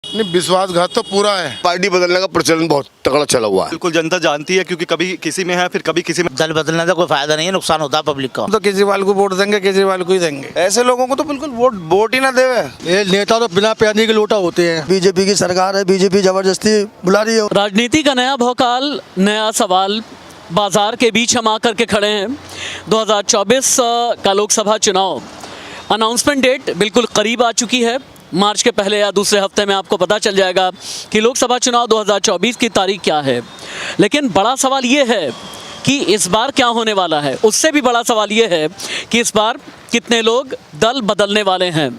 नहीं, विश्वासघात तो पूरा है। पार्टी बदलने का प्रचलन बहुत तगड़ा चला हुआ है। बिल्कुल जनता जानती है, क्योंकि कभी किसी में है फिर कभी किसी में। दल बदलने का कोई फायदा नहीं है, नुकसान होता है पब्लिक का। तो केजरीवाल को वोट देंगे, केजरीवाल को ही देंगे। ऐसे लोगों को तो बिल्कुल वोट ही ना देवे। ये नेता तो बिना प्यानी के लोटा होते हैं। बीजेपी की सरकार है, बीजेपी जबरदस्ती बुला रही है। राजनीति का नया भौकाल, नया सवाल बाजार के बीच हम आकर के खड़े हैं। 2024 का लोकसभा चुनाव अनाउंसमेंट डेट बिल्कुल करीब आ चुकी है। मार्च के पहले या दूसरे हफ्ते में आपको पता चल जाएगा कि लोकसभा चुनाव 2024 की तारीख क्या है। लेकिन बड़ा सवाल ये है कि इस बार क्या होने वाला है। उससे भी बड़ा सवाल ये है कि इस बार कितने लोग दल बदलने वाले हैं।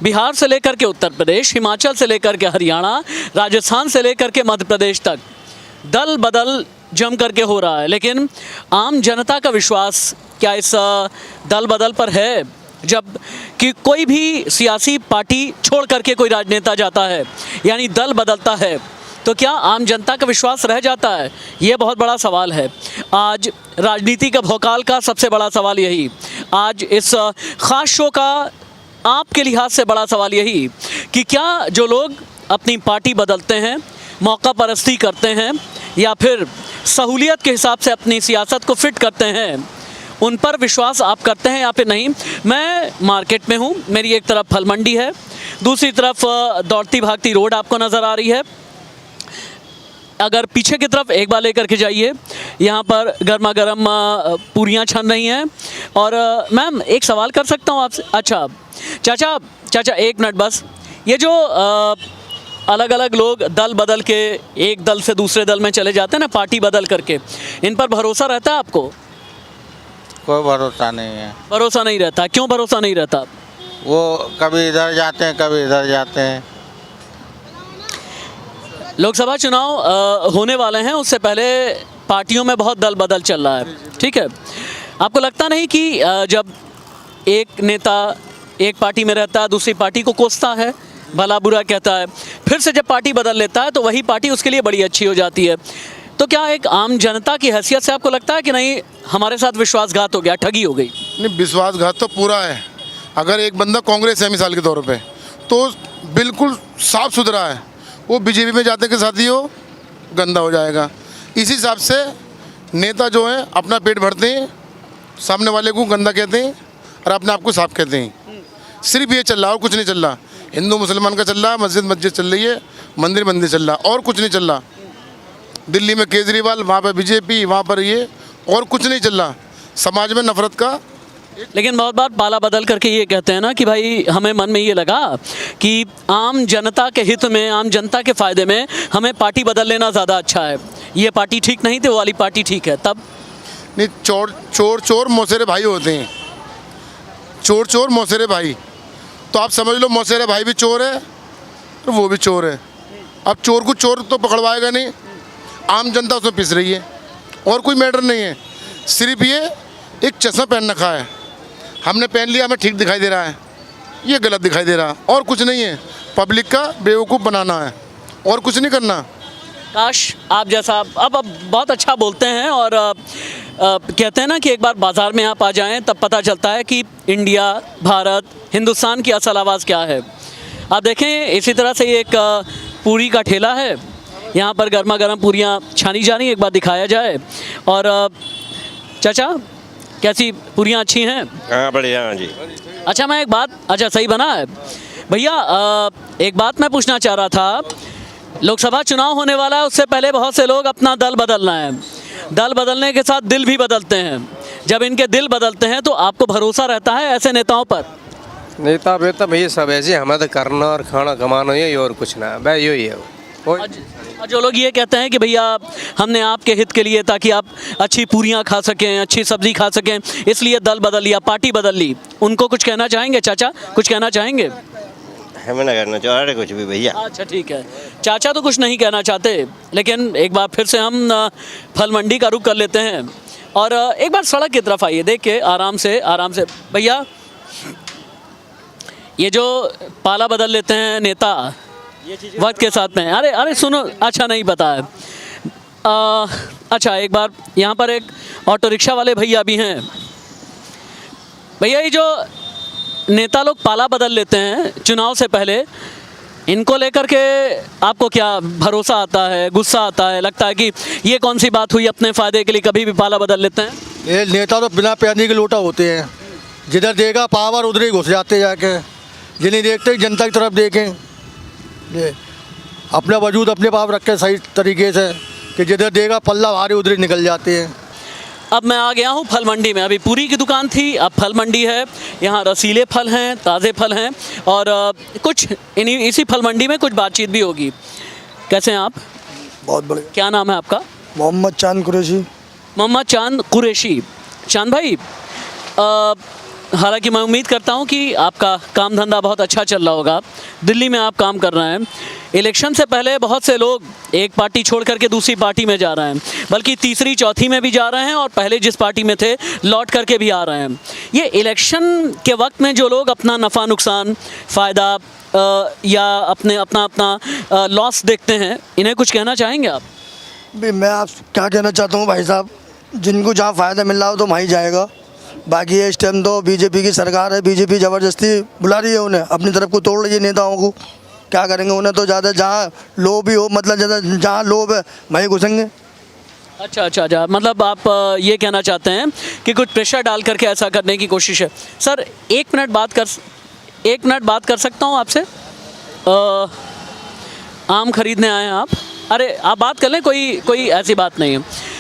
बिहार से लेकर के उत्तर प्रदेश, हिमाचल से लेकर के हरियाणा, राजस्थान से लेकर के मध्य प्रदेश तक दल बदल जम करके हो रहा है। लेकिन आम जनता का विश्वास क्या इस दल बदल पर है? जब कि कोई भी सियासी पार्टी छोड़ करके कोई राजनेता जाता है, यानी दल बदलता है, तो क्या आम जनता का विश्वास रह जाता है? ये बहुत बड़ा सवाल है। आज राजनीति का भौकाल का सबसे बड़ा सवाल यही, आज इस ख़ास शो का आपके लिहाज से बड़ा सवाल यही कि क्या जो लोग अपनी पार्टी बदलते हैं, मौका परस्ती करते हैं, या फिर सहूलियत के हिसाब से अपनी सियासत को फिट करते हैं, उन पर विश्वास आप करते हैं या फिर नहीं? मैं मार्केट में हूँ, मेरी एक तरफ फल मंडी है, दूसरी तरफ दौड़ती भागती रोड आपको नज़र आ रही है। अगर पीछे की तरफ एक बार लेकर के जाइए, यहाँ पर गर्मा गर्म पूरियाँ छन रही हैं। और मैम एक सवाल कर सकता हूँ आपसे? अच्छा चाचा एक मिनट बस। ये जो अलग अलग लोग दल बदल के एक दल से दूसरे दल में चले जाते हैं ना, पार्टी बदल करके, इन पर भरोसा रहता है आपको? कोई भरोसा नहीं है। भरोसा नहीं रहता। क्यों भरोसा नहीं रहता? वो कभी इधर जाते हैं, कभी इधर जाते हैं। लोकसभा चुनाव होने वाले हैं, उससे पहले पार्टियों में बहुत दल बदल चल रहा है, ठीक है। आपको लगता नहीं कि जब एक नेता एक पार्टी में रहता है, दूसरी पार्टी को कोसता है, भला बुरा कहता है, फिर से जब पार्टी बदल लेता है तो वही पार्टी उसके लिए बड़ी अच्छी हो जाती है? तो क्या एक आम जनता की हैसियत से आपको लगता है कि नहीं, हमारे साथ विश्वासघात हो गया, ठगी हो गई? नहीं, विश्वासघात तो पूरा है। अगर एक बंदा कांग्रेस है मिसाल के तौर पे, तो बिल्कुल साफ सुथरा है, वो बीजेपी में जाते के साथ ही वो गंदा हो जाएगा। इसी हिसाब से नेता जो हैं अपना पेट भरते हैं, सामने वाले को गंदा कहते हैं और अपने आप को साफ कहते हैं। सिर्फ ये चल रहा और कुछ नहीं चल रहा। हिंदू मुसलमान का चल रहा, मस्जिद चल रही है, मंदिर चल रहा, और कुछ नहीं चल रहा। दिल्ली में केजरीवाल, वहाँ पर बीजेपी, वहाँ पर ये, और कुछ नहीं चल रहा। समाज में नफरत का। लेकिन बहुत बार पाला बदल करके ये कहते हैं ना कि भाई हमें मन में ये लगा कि आम जनता के हित में, आम जनता के फ़ायदे में हमें पार्टी बदल लेना ज़्यादा अच्छा है। ये पार्टी ठीक नहीं थी, वो वाली पार्टी ठीक है। तब नहीं, चोर मौसेरे भाई होते हैं। चोर मौसेरे भाई, तो आप समझ लो मौसेरे भाई भी चोर है और वो भी चोर है। अब चोर को चोर तो पकड़वाएगा नहीं, आम जनता उसमें पिस रही है, और कोई मैटर नहीं है। सिर्फ ये एक चश्मा पहन रखा है, हमने पहन लिया, हमें ठीक दिखाई दे रहा है, ये गलत दिखाई दे रहा, और कुछ नहीं है। पब्लिक का बेवकूफ़ बनाना है, और कुछ नहीं करना। काश आप जैसा अब बहुत अच्छा बोलते हैं, और कहते हैं ना कि एक बार बाज़ार में आप आ जाएं तब पता चलता है कि इंडिया, भारत, हिंदुस्तान की असल आवाज़ क्या है। आप देखें इसी तरह से एक पूरी का ठेला है, यहाँ पर गर्मा गर्म पूरियाँ छानी जा रही, एक बार दिखाया जाए। और चाचा कैसी पूरियाँ अच्छी हैं? हाँ बढ़िया जी। अच्छा मैं एक बात, अच्छा सही बना है भैया, एक बात मैं पूछना चाह रहा था। लोकसभा चुनाव होने वाला है, उससे पहले बहुत से लोग अपना दल बदलना है, दल बदलने के साथ दिल भी बदलते हैं। जब इनके दिल बदलते हैं तो आपको भरोसा रहता है ऐसे नेताओं पर? नेता बेता भैया सब ऐसे, हमें तो करना और खाना कमाना ही, और कुछ ना, भाई यही है। और जो लोग ये कहते हैं कि भैया हमने आपके हित के लिए, ताकि आप अच्छी पूरियाँ खा सकें, अच्छी सब्जी खा सकें, इसलिए दल बदल लिया, पार्टी बदल ली, उनको कुछ कहना चाहेंगे? चाचा कुछ कहना चाहेंगे? हमें ना करना चाह रहे कुछ भी भैया। अच्छा ठीक है, चाचा तो कुछ नहीं कहना चाहते, लेकिन एक बार फिर से हम फल मंडी का रुख कर लेते हैं, और एक बार सड़क की तरफ आइए, देख के आराम से भैया। ये जो पाला बदल लेते हैं नेता वक्त के साथ में, अरे सुनो, अच्छा नहीं पता है। अच्छा एक बार यहाँ पर एक ऑटो रिक्शा वाले भैया भी हैं। भैया ये जो नेता लोग पाला बदल लेते हैं चुनाव से पहले, इनको लेकर के आपको क्या भरोसा आता है, गुस्सा आता है, लगता है कि ये कौन सी बात हुई, अपने फ़ायदे के लिए कभी भी पाला बदल लेते हैं? ये नेता तो बिना पैनी के लोटा होते हैं, जिधर देगा पावर उधर ही घुस जाते जाके, जिन्हें देखते जनता की तरफ देखें, ये अपना वजूद अपने पास रखें सही तरीके से कि जिधर देगा पल्ला भारी उधर ही निकल जाते हैं। अब मैं आ गया हूँ फल मंडी में। अभी पूरी की दुकान थी, अब फल मंडी है। यहाँ रसीले फल हैं, ताज़े फल हैं और कुछ इसी फल मंडी में कुछ बातचीत भी होगी। कैसे हैं आप? बहुत बढ़िया। क्या नाम है आपका? मोहम्मद चांद कुरैशी। मोहम्मद चांद कुरैशी। चांद भाई, हालांकि मैं उम्मीद करता हूं कि आपका काम धंधा बहुत अच्छा चल रहा होगा। दिल्ली में आप काम कर रहे हैं। इलेक्शन से पहले बहुत से लोग एक पार्टी छोड़ करके दूसरी पार्टी में जा रहे हैं, बल्कि तीसरी चौथी में भी जा रहे हैं और पहले जिस पार्टी में थे लौट करके भी आ रहे हैं। ये इलेक्शन के वक्त में जो लोग अपना नफ़ा नुकसान, फ़ायदा या अपना लॉस देखते हैं, इन्हें कुछ कहना चाहेंगे आप? भी मैं आप क्या कहना चाहता हूँ भाई साहब, जिनको जहाँ फ़ायदा मिल रहा हो तो वहीं जाएगा। बाकी इस टाइम तो बीजेपी की सरकार है, बीजेपी ज़बरदस्ती बुला रही है उन्हें, अपनी तरफ को तोड़ रही है नेताओं को। क्या करेंगे, उन्हें तो ज़्यादा जहाँ लोभ ही हो, मतलब ज़्यादा जहाँ लोभ है वहीं घुसेंगे। अच्छा, मतलब आप ये कहना चाहते हैं कि कुछ प्रेशर डाल करके ऐसा करने की कोशिश है। सर एक मिनट बात कर सकता हूँ आपसे? आम खरीदने आए हैं आप? अरे आप बात कर लें, कोई ऐसी बात नहीं है।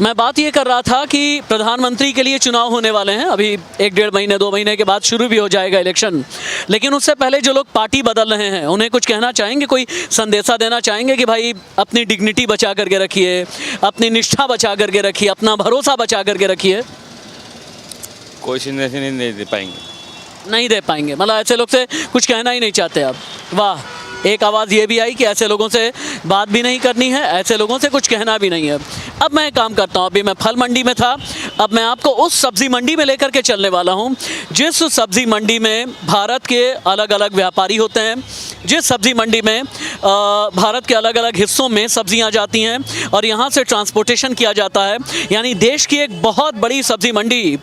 मैं बात ये कर रहा था कि प्रधानमंत्री के लिए चुनाव होने वाले हैं। अभी 1-1.5 महीने 2 महीने के बाद शुरू भी हो जाएगा इलेक्शन, लेकिन उससे पहले जो लोग पार्टी बदल रहे हैं उन्हें कुछ कहना चाहेंगे, कोई संदेशा देना चाहेंगे कि भाई अपनी डिग्निटी बचा करके रखिए, अपनी निष्ठा बचा करके रखिए, अपना भरोसा बचा करके रखिए? कोई संदेश नहीं दे पाएंगे। नहीं दे पाएंगे, मतलब ऐसे लोग से कुछ कहना ही नहीं चाहते आप? वाह, एक आवाज़ ये भी आई कि ऐसे लोगों से बात भी नहीं करनी है, ऐसे लोगों से कुछ कहना भी नहीं है। अब मैं काम करता हूँ, अभी मैं फल मंडी में था, अब मैं आपको उस सब्ज़ी मंडी में लेकर के चलने वाला हूँ जिस सब्ज़ी मंडी में भारत के अलग अलग व्यापारी होते हैं, जिस सब्ज़ी मंडी में भारत के अलग अलग हिस्सों में सब्ज़ियाँ जाती हैं और यहाँ से ट्रांसपोर्टेशन किया जाता है। यानी देश की एक बहुत बड़ी सब्ज़ी मंडी,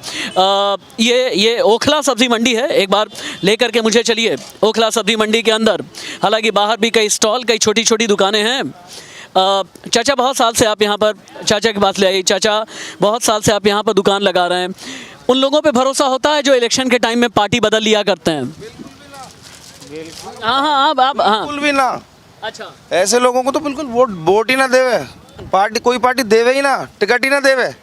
ये ओखला सब्ज़ी मंडी है। एक बार लेकर के मुझे चलिए ओखला सब्ज़ी मंडी के अंदर। हालांकि बाहर भी कई स्टॉल, कई छोटी छोटी दुकानें हैं। चाचा बहुत साल से आप यहाँ पर, चाचा के पास ले आइए। चाचा बहुत साल से आप यहाँ पर दुकान लगा रहे हैं। उन लोगों पे भरोसा होता है जो इलेक्शन के टाइम में पार्टी बदल लिया करते हैं? हाँ, बिल्कुल भी ना। अच्छा, ऐसे लोगों को तो बिल्कुल वोट ही ना देवे, कोई पार्टी देवे ही ना, टिकट ही ना देवे।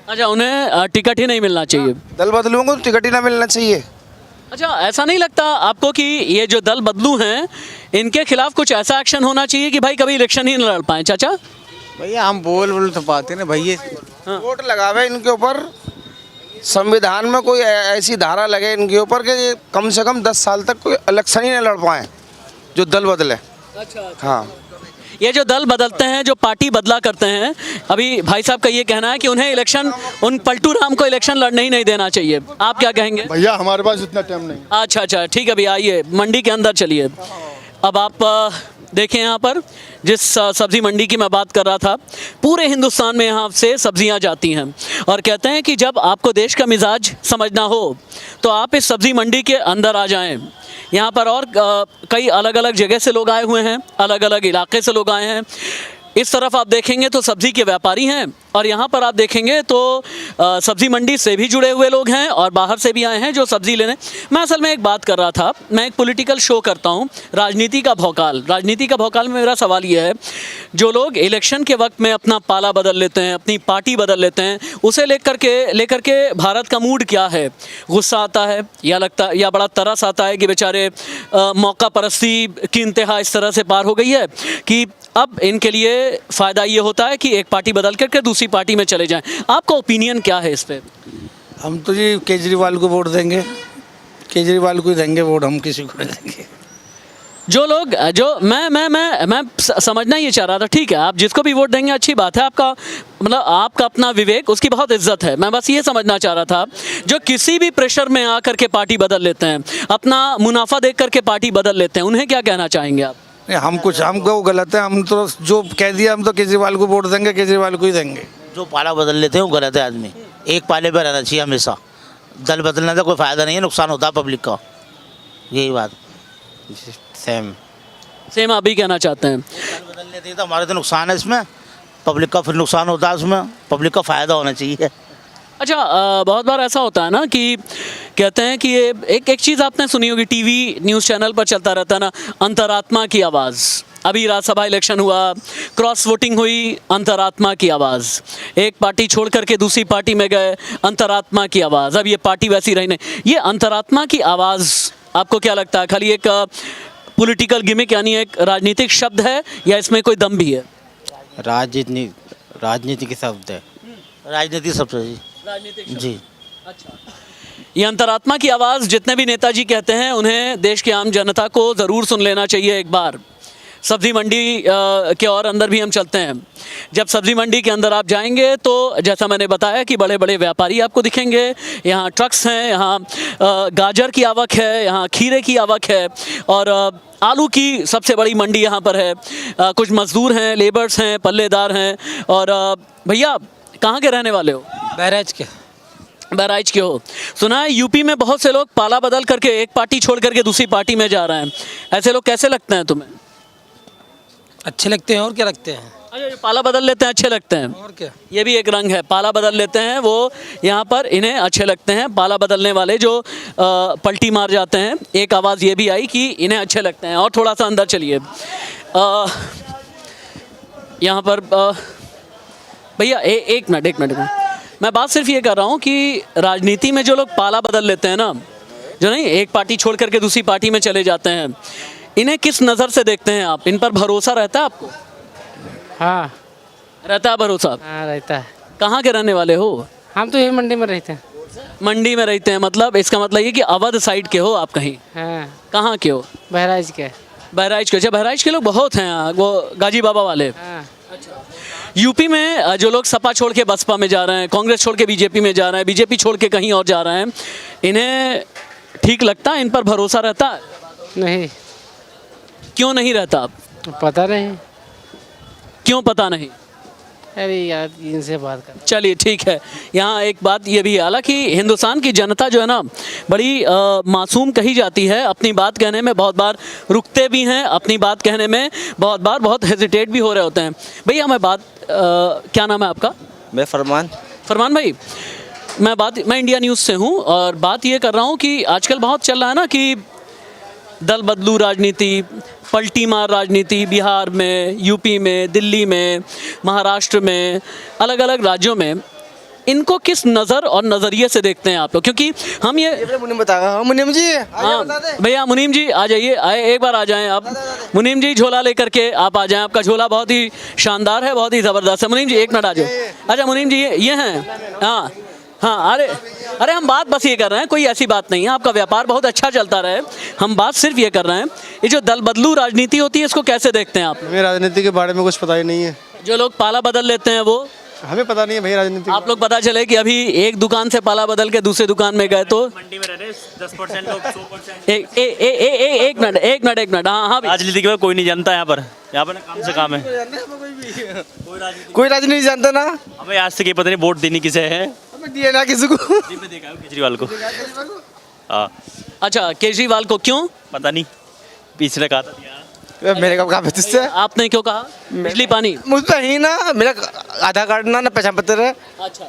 अच्छा, उन्हें टिकट ही नहीं मिलना चाहिए। दल बदलुओं को टिकट ही ना मिलना चाहिए। अच्छा, ऐसा नहीं लगता आपको कि ये जो दल बदलू हैं इनके खिलाफ कुछ ऐसा एक्शन होना चाहिए कि भाई कभी इलेक्शन ही न लड़ पाए? चाचा भैया हम बोल तो पाते ना भैया। वोट लगावे इनके ऊपर, संविधान में कोई ऐसी धारा लगे इनके ऊपर कि ये कम से कम 10 साल तक कोई इलेक्शन ही नहीं लड़ पाए, जो दल बदले। अच्छा, हाँ, ये जो दल बदलते हैं, जो पार्टी बदला करते हैं, अभी भाई साहब का ये कहना है कि उन्हें इलेक्शन, उन पलटू राम को इलेक्शन लड़ने ही नहीं देना चाहिए। आप क्या कहेंगे? भैया हमारे पास इतना टाइम नहीं। अच्छा, ठीक है, अभी आइए मंडी के अंदर चलिए। अब आप देखें यहाँ पर जिस सब्ज़ी मंडी की मैं बात कर रहा था, पूरे हिंदुस्तान में यहाँ से सब्जियाँ जाती हैं और कहते हैं कि जब आपको देश का मिजाज समझना हो तो आप इस सब्ज़ी मंडी के अंदर आ जाएं। यहाँ पर और कई अलग अलग जगह से लोग आए हुए हैं, अलग अलग इलाके से लोग आए हैं। इस तरफ आप देखेंगे तो सब्ज़ी के व्यापारी हैं और यहाँ पर आप देखेंगे तो सब्ज़ी मंडी से भी जुड़े हुए लोग हैं और बाहर से भी आए हैं जो सब्ज़ी लेने। मैं असल में एक बात कर रहा था, मैं एक पॉलिटिकल शो करता हूँ, राजनीति का भौकाल में मेरा सवाल ये है, जो लोग इलेक्शन के वक्त में अपना पाला बदल लेते हैं, अपनी पार्टी बदल लेते हैं, उसे लेकर के भारत का मूड क्या है? गुस्सा आता है या बड़ा तरस आता है कि बेचारे मौका परस्ती की इंतहा इस तरह से पार हो गई है कि अब इनके लिए फ़ायदा ये होता है कि एक पार्टी बदल करके दूसरी पार्टी में चले जाएं? आपका ओपिनियन क्या है इस पे? हम तो जी केजरीवाल को वोट देंगे, केजरीवाल को ही देंगे वोट, हम किसी को नहीं देंगे। जो लोग मैं समझना ये चाह रहा था, ठीक है आप जिसको भी वोट देंगे अच्छी बात है, आपका मतलब आपका अपना विवेक, उसकी बहुत इज्जत है। मैं बस ये समझना चाह रहा था, जो किसी भी प्रेशर में आकर के पार्टी बदल लेते हैं, अपना मुनाफा देख करके पार्टी बदल लेते हैं, उन्हें क्या कहना चाहेंगे आप? हमको गलत है, हम तो जो कह दिया, हम तो केजरीवाल को वोट देंगे, केजरीवाल को ही देंगे। जो पाला बदल लेते हैं वो गलत है। आदमी एक पाले पर रहना चाहिए हमेशा। दल बदलने से कोई फ़ायदा नहीं है, नुकसान होता है पब्लिक का। यही बात। सेम सेम आप भी कहना चाहते हैं। बदल लेती है तो हमारे तो नुकसान है इसमें, पब्लिक का फिर नुकसान होता है उसमें, पब्लिक का फ़ायदा होना चाहिए। अच्छा बहुत बार ऐसा होता है ना कि कहते हैं कि ये एक चीज़ आपने सुनी होगी, टीवी न्यूज़ चैनल पर चलता रहता है ना, अंतरात्मा की आवाज़। अभी राज्यसभा इलेक्शन हुआ, क्रॉस वोटिंग हुई, अंतरात्मा की आवाज़। एक पार्टी छोड़ करके दूसरी पार्टी में गए, अंतरात्मा की आवाज़। अब ये पार्टी वैसी रही नहीं। ये अंतरात्मा की आवाज़ आपको क्या लगता है, खाली एक पॉलिटिकल गिमिक यानी एक राजनीतिक शब्द है या इसमें कोई दम भी है? राजनीति के शब्द है। राजनीति सबसे जी। जी। अच्छा, ये अंतरात्मा की आवाज़ जितने भी नेताजी कहते हैं उन्हें देश की आम जनता को ज़रूर सुन लेना चाहिए एक बार। सब्ज़ी मंडी के और अंदर भी हम चलते हैं। जब सब्ज़ी मंडी के अंदर आप जाएंगे तो जैसा मैंने बताया कि बड़े बड़े व्यापारी आपको दिखेंगे, यहाँ ट्रक्स हैं, यहाँ गाजर की आवक है, यहाँ खीरे की आवक है और आलू की सबसे बड़ी मंडी यहाँ पर है। कुछ मज़दूर हैं, लेबर्स हैं, पल्लेदार हैं। और भैया कहाँ के रहने वाले हो? बहराइच के। बहराइच के हो। सुना है यूपी में बहुत से लोग पाला बदल करके एक पार्टी छोड़ करके दूसरी पार्टी में जा रहे हैं। ऐसे लोग कैसे लगते हैं तुम्हें? अच्छे लगते हैं और क्या लगते हैं। अच्छा, ये पाला बदल लेते हैं, अच्छे लगते हैं। और क्या। ये भी एक रंग है, पाला बदल लेते हैं वो, यहाँ पर इन्हें अच्छे लगते हैं। पाला बदलने वाले जो पलटी मार जाते हैं, एक आवाज़ ये भी आई कि इन्हें अच्छे लगते हैं। और थोड़ा सा अंदर चलिए, यहाँ पर भैया एक मिनट मैं बात सिर्फ ये कर रहा हूँ कि राजनीति में जो लोग पाला बदल लेते हैं ना, जो नहीं एक पार्टी छोड़ करके दूसरी पार्टी में चले जाते हैं, इन्हें किस नज़र से देखते हैं आप? इन पर भरोसा रहता है आपको? हाँ रहता है भरोसा? हाँ रहता है। कहाँ के रहने वाले हो? हम तो यही मंडी में रहते हैं। मंडी में रहते हैं, मतलब इसका मतलब ये कि अवध साइड के हो आप कहीं? हाँ। कहाँ के हो? बहराइच के। बहराइच के। अच्छा, बहराइच के लोग बहुत हैं यहाँ, वो गाजी बाबा वाले। हाँ। यूपी में जो लोग सपा छोड़ के बसपा में जा रहे हैं, कांग्रेस छोड़ के बीजेपी में जा रहे हैं, बीजेपी छोड़ के कहीं और जा रहे हैं, इन्हें ठीक लगता है? इन पर भरोसा रहता है? नहीं। क्यों नहीं रहता? पता नहीं। क्यों पता नहीं? अरे यार इनसे बात कर। चलिए ठीक है। यहाँ एक बात ये भी, हालांकि हिंदुस्तान की जनता जो है ना बड़ी मासूम कही जाती है, अपनी बात कहने में बहुत बार रुकते भी हैं, अपनी बात कहने में बहुत बार बहुत हेजिटेट भी हो रहे होते हैं। भैया मैं बात क्या नाम है आपका? मैं फरमान भाई, मैं इंडिया न्यूज़ से हूँ और बात ये कर रहा हूँ कि आजकल बहुत चल रहा है ना कि दल बदलू राजनीति, पलटी मार राजनीति, बिहार में, यूपी में, दिल्ली में, महाराष्ट्र में, अलग अलग राज्यों में। इनको किस नज़र और नज़रिए से देखते हैं आप लोग? क्योंकि हम ये मुनीम जी, हाँ भैया, मुनीम जी आ जाइए, एक बार आ जाएं आप। मुनीम जी झोला लेकर के आप आ जाएं, आपका झोला बहुत ही शानदार है, बहुत ही ज़बरदस्त है। मुनीम जी एक मिनट आ जाओ। अच्छा मुनीम जी ये हैं, हाँ हाँ, अरे हम बात बस ये कर रहे हैं, कोई ऐसी बात नहीं है, आपका व्यापार बहुत अच्छा चलता रहे, हम बात सिर्फ ये कर रहे हैं, ये जो दल बदलू राजनीति होती है इसको कैसे देखते हैं आप? हमें राजनीति के बारे में कुछ पता ही नहीं है। जो लोग पाला बदल लेते हैं वो? हमें पता नहीं है भाई राजनीति। आप लोग पता चले कि अभी एक दुकान से पाला बदल के दूसरे दुकान में गए तो मंडी में रह रहे 10% लोग 100%। एक मिनट, हाँ राजनीति के बारे में कोई नहीं जानता यहाँ पर ना काम से काम है। कोई राजनीति नहीं जानता ना। हमें आज तक ये पता नहीं वोट देनी किसे है, दिए ना किसी को। देखा है केजरीवाल को। हाँ। अच्छा, केजरीवाल को क्यों? पता नहीं, पिछले कहा था। मेरे को कहा तुझसे? आपने क्यों कहा? बिजली पानी मुझ पे ही ना, मेरा आधार कार्ड ना पहचान पत्र है। अच्छा,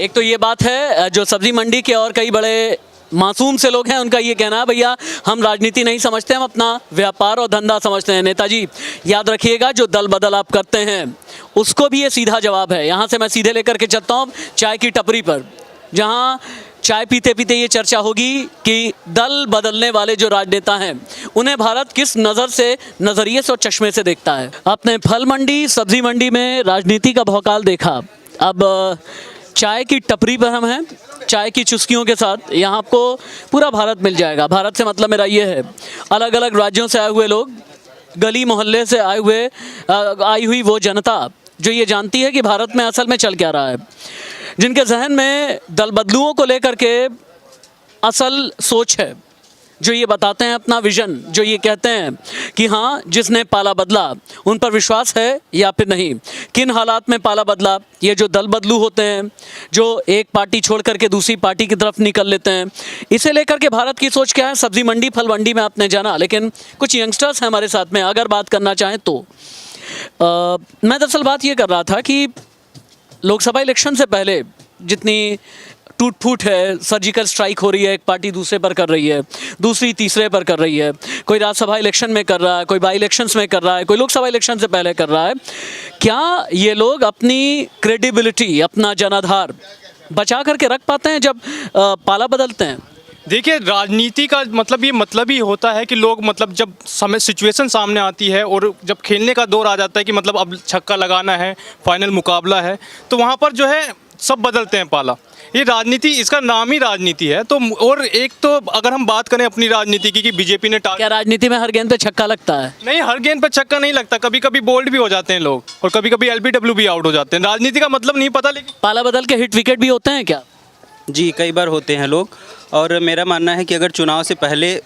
एक तो ये बात है, जो सब्जी मंडी के और कई बड़े मासूम से लोग हैं उनका ये कहना है भैया हम राजनीति नहीं समझते, हम अपना व्यापार और धंधा समझते हैं। नेताजी याद रखिएगा, जो दल बदल आप करते हैं उसको भी ये सीधा जवाब है। यहाँ से मैं सीधे लेकर के चलता हूँ चाय की टपरी पर, जहाँ चाय पीते पीते ये चर्चा होगी कि दल बदलने वाले जो राजनेता हैं उन्हें भारत किस नज़र से, नज़रिए से और चश्मे से देखता है। आपने फल मंडी, सब्जी मंडी में राजनीति का भौकाल देखा, अब चाय की टपरी पर हम हैं, चाय की चुस्कियों के साथ। यहाँ आपको पूरा भारत मिल जाएगा। भारत से मतलब मेरा ये है, अलग अलग राज्यों से आए हुए लोग, गली मोहल्ले से आई हुई वो जनता जो ये जानती है कि भारत में असल में चल क्या रहा है, जिनके जहन में दल बदलुओं को लेकर के असल सोच है, जो ये बताते हैं अपना विजन, जो ये कहते हैं कि हाँ जिसने पाला बदला उन पर विश्वास है या फिर नहीं, किन हालात में पाला बदला, ये जो दल बदलू होते हैं जो एक पार्टी छोड़ करके दूसरी पार्टी की तरफ निकल लेते हैं, इसे लेकर के भारत की सोच क्या है। सब्जी मंडी फल मंडी में आपने जाना, लेकिन कुछ यंगस्टर्स हैं हमारे साथ में, अगर बात करना चाहें तो मैं दरअसल बात ये कर रहा था कि लोकसभा इलेक्शन से पहले जितनी टूट फूट है, सर्जिकल स्ट्राइक हो रही है, एक पार्टी दूसरे पर कर रही है, दूसरी तीसरे पर कर रही है, कोई राज्यसभा इलेक्शन में कर रहा है, कोई बाई इलेक्शंस में कर रहा है, कोई लोकसभा इलेक्शन से पहले कर रहा है, क्या ये लोग अपनी क्रेडिबिलिटी, अपना जनाधार बचा करके रख पाते हैं जब पाला बदलते हैं? देखिए, राजनीति का मतलब ये मतलब ही होता है कि लोग मतलब जब समय सिचुएशन सामने आती है और जब खेलने का दौर आ जाता है कि मतलब अब छक्का लगाना है, फाइनल मुकाबला है, तो वहाँ पर जो है सब बदलते हैं पाला। ये राजनीति, इसका नाम ही राजनीति है। तो और एक तो अगर हम बात करें अपनी राजनीति की कि बीजेपी ने क्या राजनीति में हर गेंद पे छक्का लगता है? नहीं, हर गेंद पे छक्का नहीं लगता, कभी कभी बोल्ड भी हो जाते हैं लोग और कभी कभी एलबीडब्ल्यू भी आउट हो जाते हैं। राजनीति का मतलब नहीं पता, लेकिन पाला बदल के हिट विकेट भी होते हैं क्या? जी, कई बार होते हैं लोग। और मेरा मानना है कि अगर चुनाव से पहले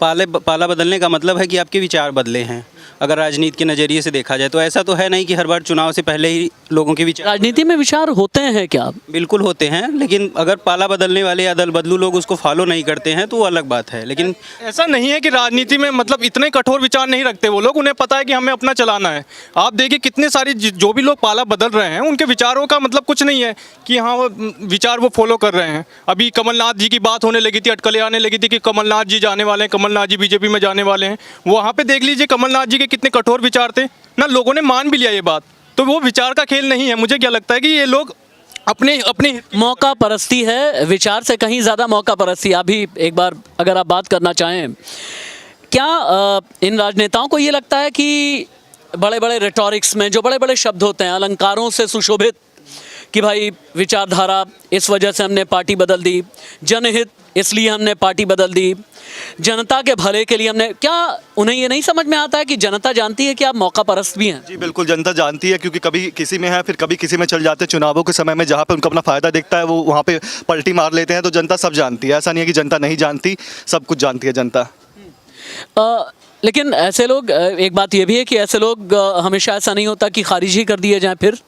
पाला बदलने का मतलब है कि आपके विचार बदले हैं। अगर राजनीति के नज़रिए से देखा जाए तो ऐसा तो है नहीं कि हर बार चुनाव से पहले ही लोगों के विचार। राजनीति में विचार होते हैं क्या? बिल्कुल होते हैं, लेकिन अगर पाला बदलने वाले या दल बदलू लोग उसको फॉलो नहीं करते हैं तो वो अलग बात है। लेकिन ऐसा नहीं है कि राजनीति में मतलब इतने कठोर विचार नहीं रखते वो लोग, उन्हें पता है कि हमें अपना चलाना है। आप देखिए कितने सारी जो भी लोग पाला बदल रहे हैं उनके विचारों का मतलब कुछ नहीं है कि हाँ वो विचार वो फॉलो कर रहे हैं। अभी कमलनाथ जी की बात होने लगी थी, अटकलें आने लगी थी कि कमलनाथ जी जाने वाले हैं, कमलनाथ जी बीजेपी में जाने वाले हैं। वहाँ पे देख लीजिए कमलनाथ जी के कितने कठोर विचार थे ना, लोगों ने मान भी लिया ये बात। तो वो विचार का खेल नहीं है। मुझे क्या लगता है कि ये लोग अपने मौका परस्ती है, विचार से कहीं ज़्यादा मौका परस्ती। अभी एक बार अगर आप बात करना चाहें, क्या इन राजनेताओं को ये लगता है कि बड़े बड़े रेटोरिक्स में जो बड़े बड़े शब्द होते हैं, अलंकारों से सुशोभित, कि भाई विचारधारा इस वजह से हमने पार्टी बदल दी, जनहित इसलिए हमने पार्टी बदल दी, जनता के भले के लिए हमने, क्या उन्हें ये नहीं समझ में आता है कि जनता जानती है कि आप मौका परस्त भी हैं? जी बिल्कुल, जनता जानती है, क्योंकि कभी किसी में है फिर कभी किसी में चल जाते हैं। चुनावों के समय में जहाँ पे उनको अपना फ़ायदा दिखता है वो वहाँ पे पलटी मार लेते हैं। तो जनता सब जानती है, ऐसा नहीं है कि जनता नहीं जानती, सब कुछ जानती है जनता। लेकिन ऐसे लोग, एक बात ये भी है कि ऐसे लोग हमेशा ऐसा नहीं होता कि खारिज ही कर दिए जाएँ। फिर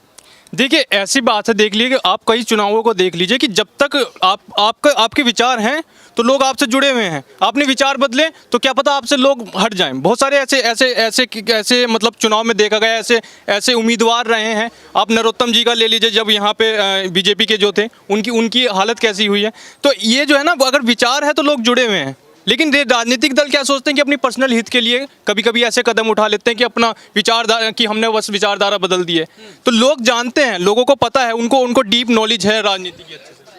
देखिए, ऐसी बात है, देख लीजिए कि आप कई चुनावों को देख लीजिए कि जब तक आपके विचार हैं तो लोग आपसे जुड़े हुए हैं। आपने विचार बदले तो क्या पता आपसे लोग हट जाएं। बहुत सारे ऐसे मतलब चुनाव में देखा गया, ऐसे उम्मीदवार रहे हैं। आप नरोत्तम जी का ले लीजिए, जब यहाँ पे बीजेपी के जो थे उनकी हालत कैसी हुई है। तो ये जो है ना, अगर विचार है तो लोग जुड़े हुए हैं। लेकिन राजनीतिक दल क्या सोचते हैं कि अपनी पर्सनल हित के लिए कभी कभी ऐसे कदम उठा लेते हैं कि अपना विचारधारा, कि हमने बस विचारधारा बदल दी है। तो लोग जानते हैं, लोगों को पता है, उनको डीप नॉलेज है राजनीति की।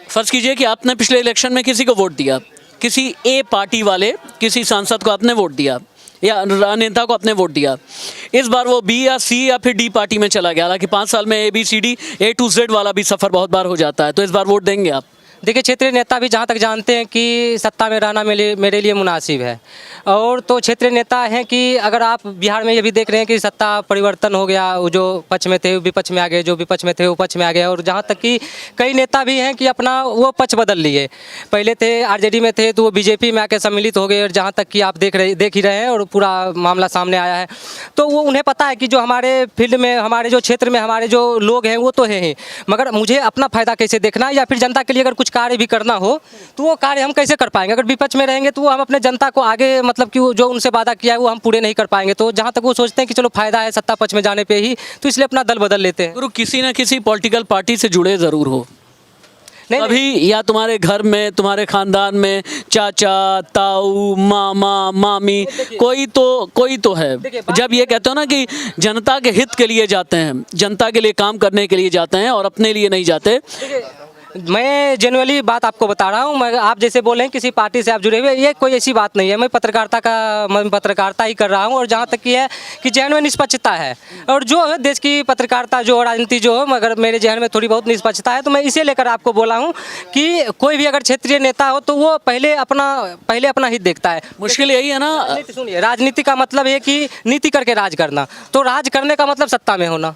फ़र्ज़ कीजिए कि आपने पिछले इलेक्शन में किसी को वोट दिया, किसी ए पार्टी वाले किसी सांसद को आपने वोट दिया या नेता को आपने वोट दिया। इस बार वो बी या सी या फिर डी पार्टी में चला गया। हालांकि 5 साल में ABCD A to Z वाला भी सफ़र बहुत बार हो जाता है। तो इस बार वोट देंगे आप? देखिए, क्षेत्रीय नेता भी जहाँ तक जानते हैं कि सत्ता में रहना मेरे लिए मुनासिब है। और तो क्षेत्रीय नेता हैं कि अगर आप बिहार में ये भी देख रहे हैं कि सत्ता परिवर्तन हो गया, वो जो पक्ष में थे वो विपक्ष में आ गए, जो विपक्ष में थे वो पक्ष में आ गए। और जहाँ तक कि कई नेता भी हैं कि अपना वो पक्ष बदल लिए। पहले थे RJD में थे तो वो BJP में आके सम्मिलित हो गए। और जहाँ तक कि आप देख ही रहे हैं और पूरा मामला सामने आया है। तो वो उन्हें पता है कि जो हमारे फील्ड में, हमारे जो क्षेत्र में हमारे जो लोग हैं वो तो हैं ही, मगर मुझे अपना फ़ायदा कैसे देखना है या फिर जनता के लिए अगर कुछ कार्य भी करना हो तो वो कार्य हम कैसे कर पाएंगे। अगर विपक्ष में रहेंगे तो वो हम अपने जनता को आगे मतलब कि जो उनसे वादा किया है वो हम पूरे नहीं कर पाएंगे। तो जहाँ तक वो सोचते हैं कि चलो फायदा है सत्ता पक्ष में जाने पे ही, तो इसलिए अपना दल बदल लेते हैं। गुरु, किसी न किसी पॉलिटिकल पार्टी से जुड़े ज़रूर हो अभी, या तुम्हारे घर में, तुम्हारे खानदान में चाचा, ताऊ, मामा, मामी, कोई तो है। जब ये कहते हो ना कि जनता के हित के लिए जाते हैं, जनता के लिए काम करने के लिए जाते हैं और अपने लिए नहीं जाते। मैं जनरली बात आपको बता रहा हूँ। मैं, आप जैसे बोले हैं किसी पार्टी से आप जुड़े हुए, ये कोई ऐसी बात नहीं है। मैं पत्रकारिता ही कर रहा हूँ। और जहाँ तक कि है कि जहन में निष्पक्षता है, और जो है देश की पत्रकारिता जो राजनीति जो हो, मगर मेरे जहन में थोड़ी बहुत निष्पक्षता है। तो मैं इसे लेकर आपको बोला हूँ कि कोई भी अगर क्षेत्रीय नेता हो तो वो पहले अपना हित देखता है। मुश्किल यही है ना। सुनिए, राजनीति का मतलब है कि नीति करके राज करना, तो राज करने का मतलब सत्ता में होना।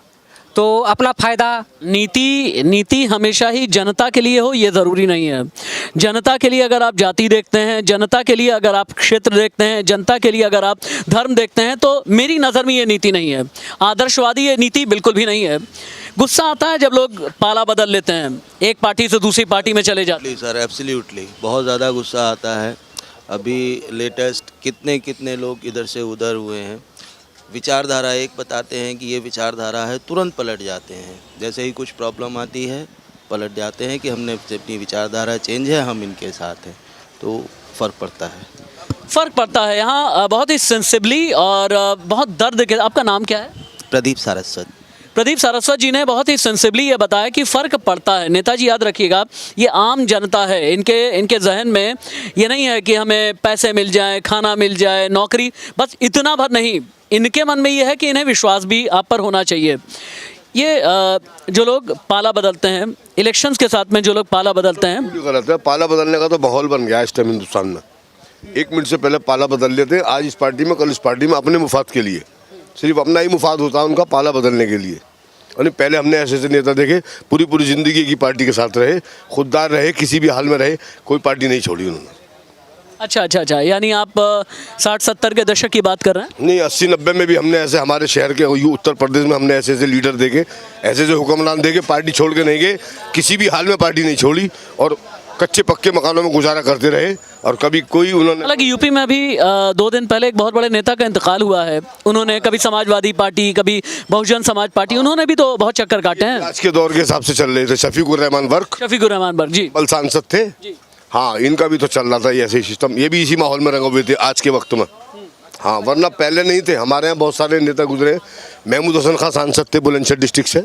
तो अपना फ़ायदा। नीति हमेशा ही जनता के लिए हो ये ज़रूरी नहीं है। जनता के लिए अगर आप जाति देखते हैं, जनता के लिए अगर आप क्षेत्र देखते हैं, जनता के लिए अगर आप धर्म देखते हैं, तो मेरी नज़र में ये नीति नहीं है। आदर्शवादी ये नीति बिल्कुल भी नहीं है। गुस्सा आता है जब लोग पाला बदल लेते हैं, एक पार्टी से दूसरी पार्टी में चले जाते हैं। सर एब्सोल्युटली बहुत ज़्यादा गुस्सा आता है। अभी लेटेस्ट कितने लोग इधर से उधर हुए हैं। विचारधारा एक बताते हैं कि ये विचारधारा है, तुरंत पलट जाते हैं। जैसे ही कुछ प्रॉब्लम आती है पलट जाते हैं कि हमने अपनी विचारधारा चेंज है, हम इनके साथ हैं। तो फ़र्क पड़ता है यहाँ बहुत ही सेंसिबली और बहुत दर्द के। आपका नाम क्या है? प्रदीप सारस्वत जी ने बहुत ही सेंसिबली ये बताया कि फ़र्क पड़ता है। नेताजी याद रखिएगा, ये आम जनता है, इनके जहन में ये नहीं है कि हमें पैसे मिल जाए, खाना मिल जाए, नौकरी, बस इतना भर नहीं। इनके मन में ये है कि इन्हें विश्वास भी आप पर होना चाहिए। ये जो लोग पाला बदलते हैं, इलेक्शंस के साथ में जो लोग पाला बदलते हैं, गलत है। पाला बदलने का तो माहौल बन गया है इस टाइम हिंदुस्तान में। 1 मिनट से पहले पाला बदल लेते हैं, आज इस पार्टी में, कल इस पार्टी में, अपने मुफाद के लिए। सिर्फ अपना ही मुफाद होता है उनका पाला बदलने के लिए। और पहले हमने ऐसे नेता देखे पूरी ज़िंदगी की पार्टी के साथ रहे, खुददार रहे, किसी भी हाल में रहे, कोई पार्टी नहीं छोड़ी उन्होंने। अच्छा, यानी आप 60-70 के दशक की बात कर रहे हैं? नहीं, 80-90 में भी हमने ऐसे, हमारे शहर के उत्तर प्रदेश में हमने ऐसे लीडर देखे, ऐसे हुक्मरान देखे, पार्टी छोड़ के नहीं गए, किसी भी हाल में पार्टी नहीं छोड़ी और कच्चे पक्के मकानों में गुजारा करते रहे। और कभी कोई उन्होंने, हालांकि यूपी में अभी 2 दिन पहले एक बहुत बड़े नेता का इंतकाल हुआ है। उन्होंने कभी समाजवादी पार्टी, कभी बहुजन समाज पार्टी, उन्होंने भी तो बहुत चक्कर काटे हैं। आज के दौर के हिसाब से चल रहे थे। शफीकुर रहमान वर्क जी बल सांसद थे जी। हाँ, इनका भी तो चल रहा था ऐसे सिस्टम, ये भी इसी माहौल में रंगे हुए थे आज के वक्त में। हाँ, वरना पहले नहीं थे। हमारे यहाँ बहुत सारे नेता गुजरे। महमूद हसन खां सांसद थे बुलंदशहर डिस्ट्रिक्ट से,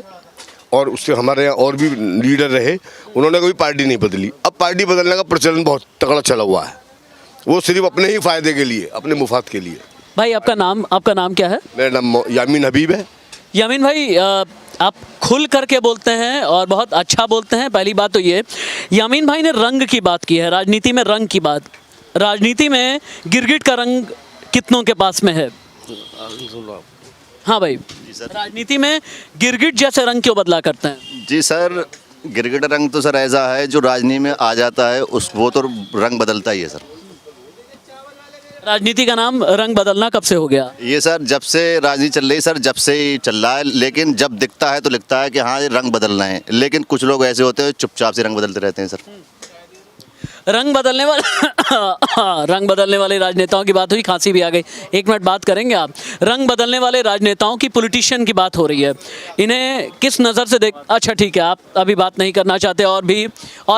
और उससे हमारे यहाँ और भी लीडर रहे, उन्होंने कोई पार्टी नहीं बदली। अब पार्टी बदलने का प्रचलन बहुत तगड़ा चला हुआ है, वो सिर्फ अपने ही फायदे के लिए, अपने मुफाद के लिए। भाई आपका नाम क्या है? मेरा नाम यामीन हबीब है। यामीन भाई, आप खुल करके बोलते हैं और बहुत अच्छा बोलते हैं। पहली बात तो ये, यामीन भाई ने रंग की बात की है, राजनीति में रंग की बात। राजनीति में गिरगिट का रंग कितनों के पास में है? हाँ भाई, राजनीति में गिरगिट जैसे रंग क्यों बदला करते हैं? जी सर, गिरगिट रंग तो सर ऐसा है जो राजनीति में आ जाता है, वो तो रंग बदलता ही है सर। राजनीति का नाम रंग बदलना कब से हो गया? ये सर जब से राजनीति चल रही है सर, जब से ही चल रहा है। लेकिन जब दिखता है तो लिखता है कि हाँ ये रंग बदलना है, लेकिन कुछ लोग ऐसे होते हैं चुपचाप से रंग बदलते रहते हैं सर। रंग बदलने वाले राजनेताओं की बात हुई, खांसी भी आ गई। 1 मिनट बात करेंगे आप? रंग बदलने वाले राजनेताओं की, पॉलिटिशियन की बात हो रही है, इन्हें किस नज़र से देख? अच्छा ठीक है, आप अभी बात नहीं करना चाहते। और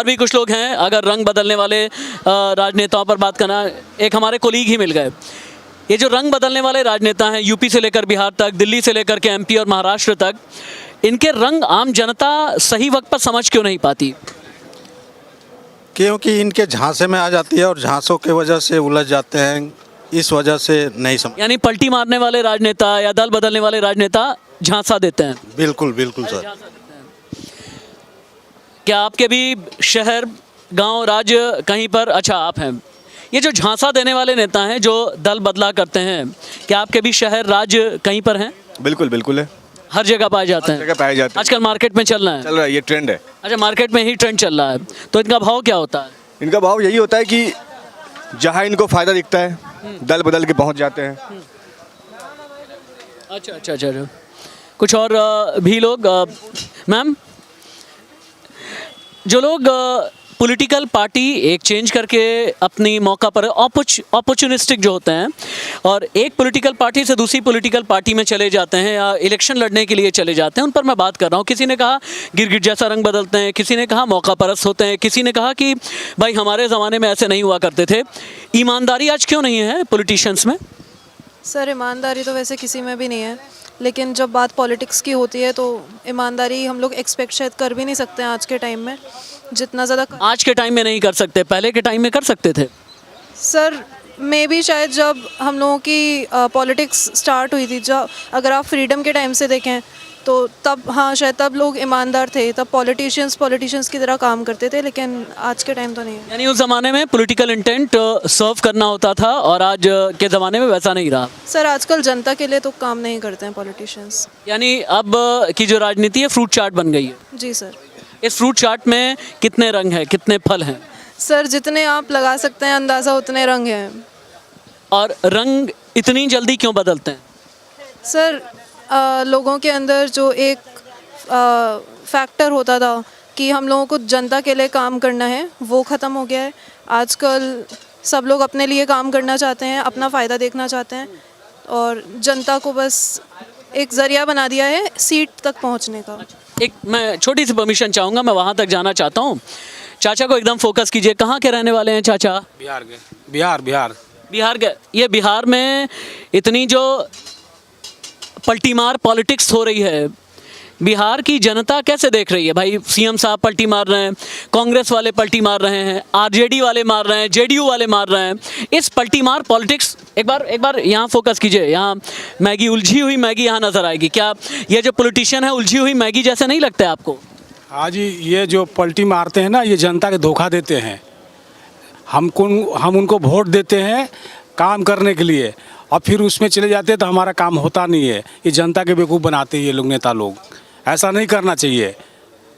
भी कुछ लोग हैं, अगर रंग बदलने वाले राजनेताओं पर बात करना, एक हमारे कोलीग ही मिल गए। ये जो रंग बदलने वाले राजनेता हैं, यूपी से लेकर बिहार तक, दिल्ली से लेकर के MP और महाराष्ट्र तक, इनके रंग आम जनता सही वक्त पर समझ क्यों नहीं पाती? क्योंकि इनके झांसे में आ जाती है और झांसों की वजह से उलझ जाते हैं, इस वजह से नहीं समझ। यानी पलटी मारने वाले राजनेता या दल बदलने वाले राजनेता झांसा देते हैं। बिल्कुल सर। क्या आपके भी शहर, गांव, राज्य कहीं पर, अच्छा आप हैं, ये जो झांसा देने वाले नेता हैं जो दल बदला करते हैं, क्या आपके भी शहर, राज्य कहीं पर हैं? बिल्कुल है, हर जगह पाए जाते हैं। आजकल मार्केट में चल रहा है, ये ट्रेंड है। अच्छा, मार्केट में ही ट्रेंड चल रहा है। तो इनका भाव क्या होता है? इनका भाव यही होता है कि जहाँ इनको फ़ायदा दिखता है दल बदल के पहुँच जाते हैं। अच्छा, कुछ और भी लोग? मैम, जो लोग पॉलिटिकल पार्टी एक चेंज करके अपनी मौका पर अपॉर्चुनिस्टिक जो होते हैं और एक पॉलिटिकल पार्टी से दूसरी पॉलिटिकल पार्टी में चले जाते हैं या इलेक्शन लड़ने के लिए चले जाते हैं, उन पर मैं बात कर रहा हूँ। किसी ने कहा गिरगिट जैसा रंग बदलते हैं, किसी ने कहा मौका परस्त होते हैं, किसी ने कहा कि भाई हमारे ज़माने में ऐसे नहीं हुआ करते थे। ईमानदारी आज क्यों नहीं है पॉलिटिशियंस में? सर, ईमानदारी तो वैसे किसी में भी नहीं है, लेकिन जब बात पॉलिटिक्स की होती है तो ईमानदारी हम लोग एक्सपेक्ट शायद कर भी नहीं सकते हैं आज के टाइम में, जितना ज़्यादा। आज के टाइम में नहीं कर सकते, पहले के टाइम में कर सकते थे सर। मे बी शायद जब हम लोगों की पॉलिटिक्स स्टार्ट हुई थी, जब अगर आप फ्रीडम के टाइम से देखें तो तब हाँ शायद तब लोग ईमानदार थे, तब पॉलिटिशियंस की तरह काम करते थे, लेकिन आज के टाइम तो नहीं है। यानी उस ज़माने में पॉलिटिकल इंटेंट सर्व करना होता था और आज के ज़माने में वैसा नहीं रहा। सर आजकल जनता के लिए तो काम नहीं करते हैं पॉलिटिशियंस। यानी अब की जो राजनीति है फ्रूट चाट बन गई है। जी सर। इस फ्रूट चाट में कितने रंग हैं, कितने फल हैं? सर जितने आप लगा सकते हैं अंदाज़ा उतने रंग हैं। और रंग इतनी जल्दी क्यों बदलते हैं? सर लोगों के अंदर जो एक फैक्टर होता था कि हम लोगों को जनता के लिए काम करना है, वो ख़त्म हो गया है। आजकल सब लोग अपने लिए काम करना चाहते हैं, अपना फ़ायदा देखना चाहते हैं और जनता को बस एक ज़रिया बना दिया है सीट तक पहुंचने का। एक मैं छोटी सी परमिशन चाहूँगा, मैं वहाँ तक जाना चाहता हूँ। चाचा को एकदम फोकस कीजिए। कहाँ के रहने वाले हैं चाचा? बिहार के। बिहार के। ये बिहार में इतनी जो पलटीमार पॉलिटिक्स हो रही है, बिहार की जनता कैसे देख रही है? भाई सीएम साहब पलटी मार रहे हैं, कांग्रेस वाले पलटी मार रहे हैं, आरजेडी वाले मार रहे हैं, जेडीयू वाले मार रहे हैं। इस पलटीमार पॉलिटिक्स एक बार यहाँ फोकस कीजिए। यहाँ मैगी, उलझी हुई मैगी यहाँ नज़र आएगी। क्या ये जो पॉलिटिशियन है उलझी हुई मैगी जैसे नहीं लगता है आपको? हाँ जी, ये जो पलटी मारते हैं ना, ये जनता के धोखा देते हैं। हम उनको वोट देते हैं काम करने के लिए और फिर उसमें चले जाते हैं तो हमारा काम होता नहीं है। ये जनता के बेवकूफ़ बनाते हैं ये लोग, नेता लोग। ऐसा नहीं करना चाहिए।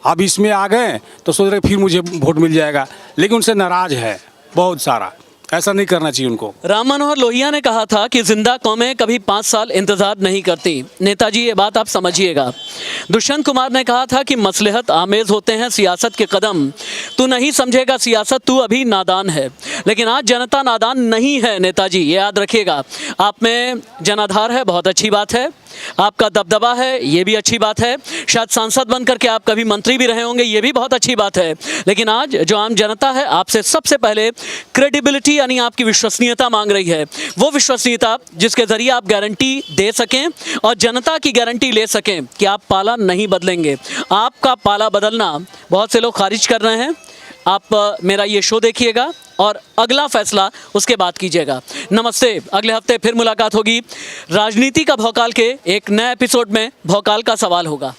अब इसमें आ गए तो सोच रहे फिर मुझे वोट मिल जाएगा, लेकिन उनसे नाराज है बहुत सारा। ऐसा नहीं करना चाहिए उनको। राम मनोहर लोहिया ने कहा था कि जिंदा कौमें कभी 5 साल इंतजार नहीं करती। नेताजी ये बात आप समझिएगा। दुष्यंत कुमार ने कहा था कि मसलहत आमेज होते हैं सियासत के कदम, तू नहीं समझेगा सियासत, तू अभी नादान है। लेकिन आज जनता नादान नहीं है नेताजी, ये याद रखिएगा। आप में जनाधार है, बहुत अच्छी बात है। आपका दबदबा है, ये भी अच्छी बात है। शायद सांसद बनकर के आप कभी मंत्री भी रहे होंगे, ये भी बहुत अच्छी बात है। लेकिन आज जो आम जनता है आपसे सबसे पहले क्रेडिबिलिटी यानी आपकी विश्वसनीयता मांग रही है। वो विश्वसनीयता जिसके ज़रिए आप गारंटी दे सकें और जनता की गारंटी ले सकें कि आप पाला नहीं बदलेंगे। आपका पाला बदलना बहुत से लोग खारिज कर रहे हैं। आप मेरा ये शो देखिएगा और अगला फैसला उसके बाद कीजिएगा। नमस्ते, अगले हफ्ते फिर मुलाकात होगी। राजनीति का भौकाल के एक नए एपिसोड में भौकाल का सवाल होगा।